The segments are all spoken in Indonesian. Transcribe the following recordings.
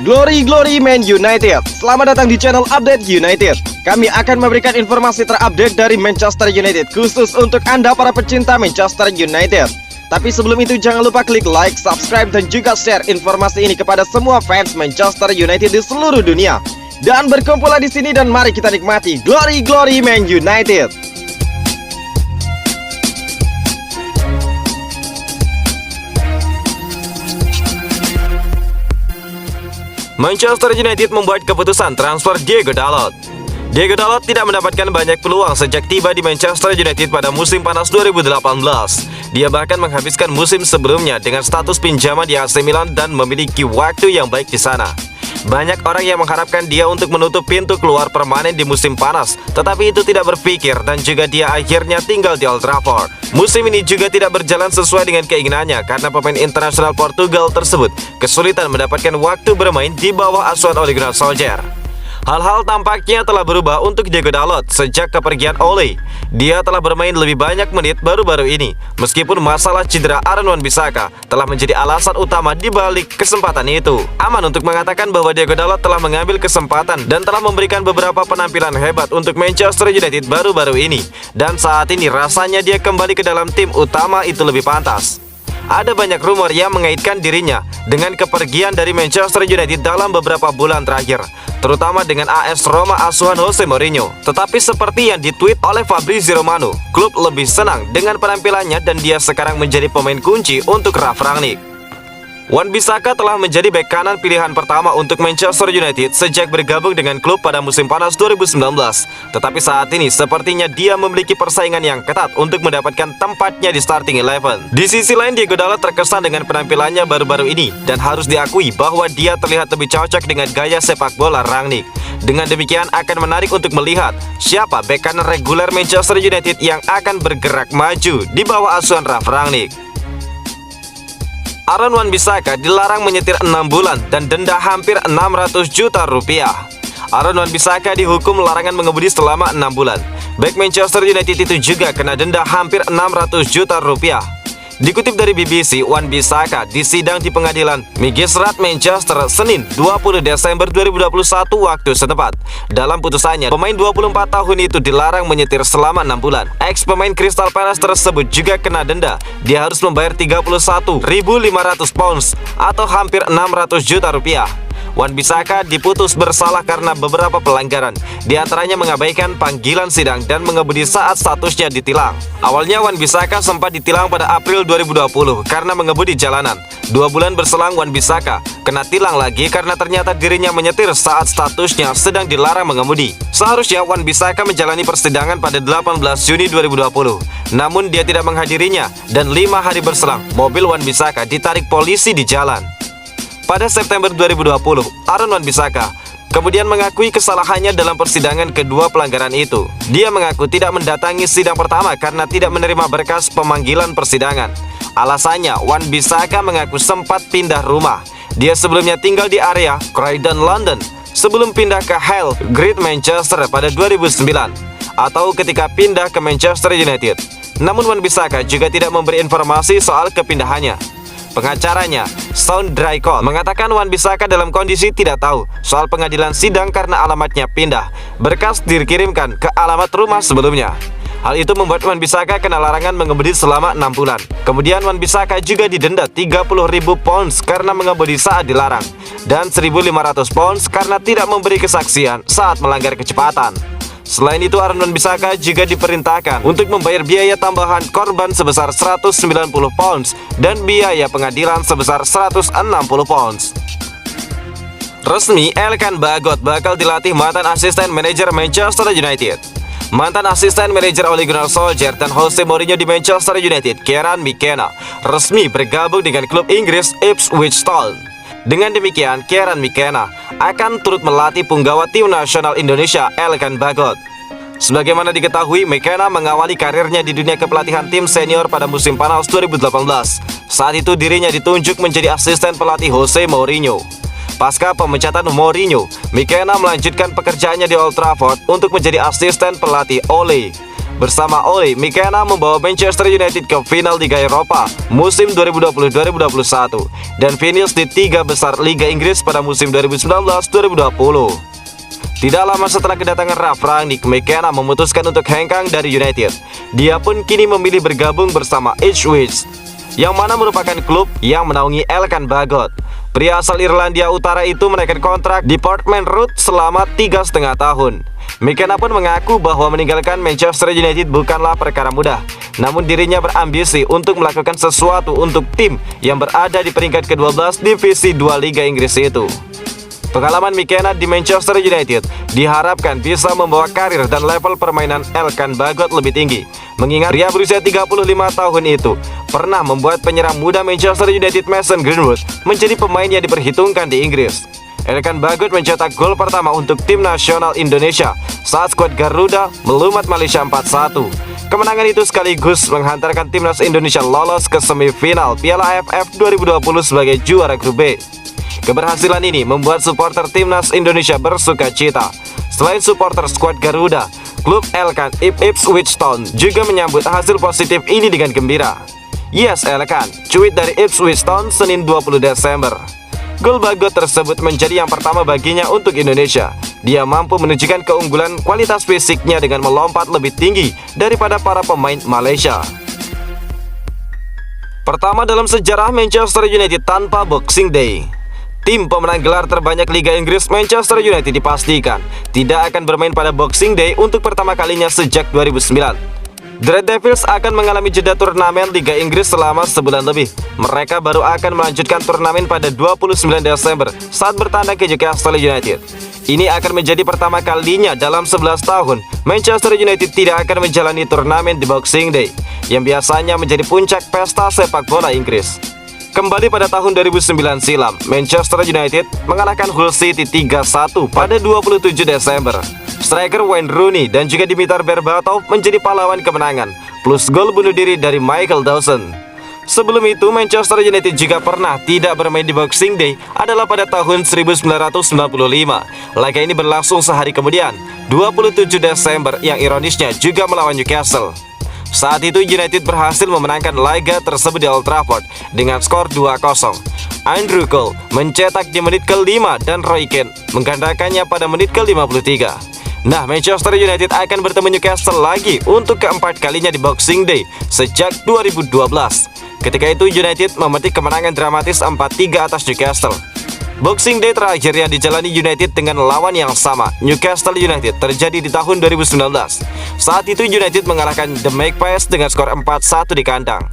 Glory Man United. Selamat datang di channel Update United. Kami akan memberikan informasi terupdate dari Manchester United khusus untuk Anda para pecinta Manchester United. Tapi sebelum itu jangan lupa klik like, subscribe dan juga share informasi ini kepada semua fans Manchester United di seluruh dunia. Dan berkumpullah di sini dan mari kita nikmati Glory Man United. Manchester United membuat keputusan transfer Diego Dalot. Diego Dalot tidak mendapatkan banyak peluang sejak tiba di Manchester United pada musim panas 2018. Dia bahkan menghabiskan musim sebelumnya dengan status pinjaman di AC Milan dan memiliki waktu yang baik di sana. Banyak orang yang mengharapkan dia untuk menutup pintu keluar permanen di musim panas, tetapi itu tidak berpikir dan juga dia akhirnya tinggal di Old Trafford. Musim ini juga tidak berjalan sesuai dengan keinginannya karena pemain internasional Portugal tersebut kesulitan mendapatkan waktu bermain di bawah asuhan Ole Gunnar Solskjaer. Hal-hal tampaknya telah berubah untuk Diego Dalot sejak kepergian Ole. Dia telah bermain lebih banyak menit baru-baru ini, meskipun masalah cedera Aaron Wan-Bissaka telah menjadi alasan utama di balik kesempatan itu. Aman untuk mengatakan bahwa Diego Dalot telah mengambil kesempatan dan telah memberikan beberapa penampilan hebat untuk Manchester United baru-baru ini. Dan saat ini rasanya dia kembali ke dalam tim utama itu lebih pantas. Ada banyak rumor yang mengaitkan dirinya dengan kepergian dari Manchester United dalam beberapa bulan terakhir, terutama dengan AS Roma asuhan Jose Mourinho. Tetapi seperti yang ditweet oleh Fabrizio Romano, klub lebih senang dengan penampilannya dan dia sekarang menjadi pemain kunci untuk Ralf Rangnick. Wan-Bissaka telah menjadi bek kanan pilihan pertama untuk Manchester United sejak bergabung dengan klub pada musim panas 2019. Tetapi saat ini sepertinya dia memiliki persaingan yang ketat untuk mendapatkan tempatnya di starting 11. Di sisi lain, Diego Dalot terkesan dengan penampilannya baru-baru ini dan harus diakui bahwa dia terlihat lebih cocok dengan gaya sepak bola Rangnick. Dengan demikian akan menarik untuk melihat siapa bek kanan reguler Manchester United yang akan bergerak maju di bawah asuhan Ralf Rangnick. Aaron Wan-Bissaka dilarang menyetir 6 bulan dan denda hampir 600 juta rupiah. Aaron Wan-Bissaka dihukum larangan mengemudi selama 6 bulan. Bek Manchester United itu juga kena denda hampir 600 juta rupiah. Dikutip dari BBC, Wan-Bissaka disidang di pengadilan Magistrate Manchester Senin 20 Desember 2021 waktu setempat. Dalam putusannya, pemain 24 tahun itu dilarang menyetir selama 6 bulan. Ex-pemain Crystal Palace tersebut juga kena denda. Dia harus membayar 31.500 pounds atau hampir 600 juta rupiah. Wan-Bissaka diputus bersalah karena beberapa pelanggaran, di antaranya mengabaikan panggilan sidang dan mengemudi saat statusnya ditilang. Awalnya Wan-Bissaka sempat ditilang pada April 2020 karena mengemudi jalanan. 2 bulan berselang Wan-Bissaka kena tilang lagi karena ternyata dirinya menyetir saat statusnya sedang dilarang mengemudi. Seharusnya Wan-Bissaka menjalani persidangan pada 18 Juni 2020, namun dia tidak menghadirinya dan 5 hari berselang mobil Wan-Bissaka ditarik polisi di jalan. Pada September 2020, Aaron Wan-Bissaka kemudian mengakui kesalahannya dalam persidangan kedua pelanggaran itu. Dia mengaku tidak mendatangi sidang pertama karena tidak menerima berkas pemanggilan persidangan. Alasannya, Wan-Bissaka mengaku sempat pindah rumah. Dia sebelumnya tinggal di area Croydon, London, sebelum pindah ke Hale Green, Manchester pada 2009, atau ketika pindah ke Manchester United. Namun Wan-Bissaka juga tidak memberi informasi soal kepindahannya. Pengacaranya, Sean Drykol, mengatakan Wan-Bissaka dalam kondisi tidak tahu soal pengadilan sidang karena alamatnya pindah. Berkas dikirimkan ke alamat rumah sebelumnya. Hal itu membuat Wan-Bissaka kena larangan mengemudi selama 6 bulan. Kemudian Wan-Bissaka juga didenda 30.000 pounds karena mengemudi saat dilarang, dan 1.500 pounds karena tidak memberi kesaksian saat melanggar kecepatan. Selain itu, Aaron Wan-Bissaka juga diperintahkan untuk membayar biaya tambahan korban sebesar 190 pounds dan biaya pengadilan sebesar 160 pounds. Resmi, Elkan Bagot bakal dilatih mantan asisten manajer Manchester United. Mantan asisten manajer Ole Gunnar Solskjaer dan Jose Mourinho di Manchester United, Kieran McKenna, resmi bergabung dengan klub Inggris Ipswich Town. Dengan demikian, Kieran McKenna akan turut melatih punggawa tim nasional Indonesia, Elkan Bagot. Sebagaimana diketahui, McKenna mengawali karirnya di dunia kepelatihan tim senior pada musim panas 2018. Saat itu dirinya ditunjuk menjadi asisten pelatih Jose Mourinho. Pasca pemecatan Mourinho, McKenna melanjutkan pekerjaannya di Old Trafford untuk menjadi asisten pelatih Ole. bersama Ole McKenna membawa Manchester United ke final Liga Eropa musim 2020-2021 dan finish di 3 besar Liga Inggris pada musim 2019-2020. Tidak lama setelah kedatangan Ralf Rangnick, McKenna memutuskan untuk hengkang dari United. Dia pun kini memilih bergabung bersama Ipswich, yang mana merupakan klub yang menaungi Elkan Bagot. Pria asal Irlandia Utara itu menaikkan kontrak di Portman Road selama 3,5 tahun. McKenna pun mengaku bahwa meninggalkan Manchester United bukanlah perkara mudah. Namun dirinya berambisi untuk melakukan sesuatu untuk tim yang berada di peringkat ke-12 Divisi 2 Liga Inggris itu. Pengalaman McKenna di Manchester United diharapkan bisa membawa karir dan level permainan Elkan Bagot lebih tinggi. Mengingat pria berusia 35 tahun itu pernah membuat penyerang muda Manchester United Mason Greenwood menjadi pemain yang diperhitungkan di Inggris. Elkan Bagot mencetak gol pertama untuk tim nasional Indonesia saat skuad Garuda melumat Malaysia 4-1. Kemenangan itu sekaligus menghantarkan timnas Indonesia lolos ke semifinal Piala AFF 2020 sebagai juara grup B. Keberhasilan ini membuat supporter timnas Indonesia bersuka cita. Selain supporter skuad Garuda, klub Elkan Ipswich Town juga menyambut hasil positif ini dengan gembira. Yes Elkan, cuit dari Ipswich Town Senin 20 Desember. Gol Bagot tersebut menjadi yang pertama baginya untuk Indonesia. Dia mampu menunjukkan keunggulan kualitas fisiknya dengan melompat lebih tinggi daripada para pemain Malaysia. Pertama dalam sejarah Manchester United tanpa Boxing Day. Tim pemenang gelar terbanyak Liga Inggris Manchester United dipastikan tidak akan bermain pada Boxing Day untuk pertama kalinya sejak 2009. The Red Devils akan mengalami jeda turnamen Liga Inggris selama sebulan lebih. Mereka baru akan melanjutkan turnamen pada 29 Desember saat bertandang ke Newcastle United. Ini akan menjadi pertama kalinya dalam 11 tahun Manchester United tidak akan menjalani turnamen di Boxing Day, yang biasanya menjadi puncak pesta sepak bola Inggris. Kembali pada tahun 2009 silam, Manchester United mengalahkan Hull City 3-1 pada 27 Desember. Striker Wayne Rooney dan juga Dimitar Berbatov menjadi pahlawan kemenangan, plus gol bunuh diri dari Michael Dawson. Sebelum itu, Manchester United juga pernah tidak bermain di Boxing Day adalah pada tahun 1995. Laga ini berlangsung sehari kemudian, 27 Desember, yang ironisnya juga melawan Newcastle. Saat itu United berhasil memenangkan laga tersebut di Old Trafford dengan skor 2-0. Andrew Cole mencetak di menit ke-5 dan Roy Keane menggandakannya pada menit ke-53. Nah, Manchester United akan bertemu Newcastle lagi untuk keempat kalinya di Boxing Day sejak 2012. Ketika itu United memetik kemenangan dramatis 4-3 atas Newcastle. Boxing Day terakhir yang dijalani United dengan lawan yang sama, Newcastle United, terjadi di tahun 2019. Saat itu United mengalahkan The Magpies dengan skor 4-1 di kandang.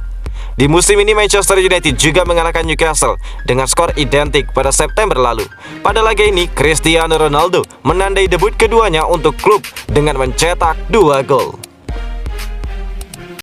Di musim ini Manchester United juga mengalahkan Newcastle dengan skor identik pada September lalu. Pada laga ini, Cristiano Ronaldo menandai debut keduanya untuk klub dengan mencetak 2 gol.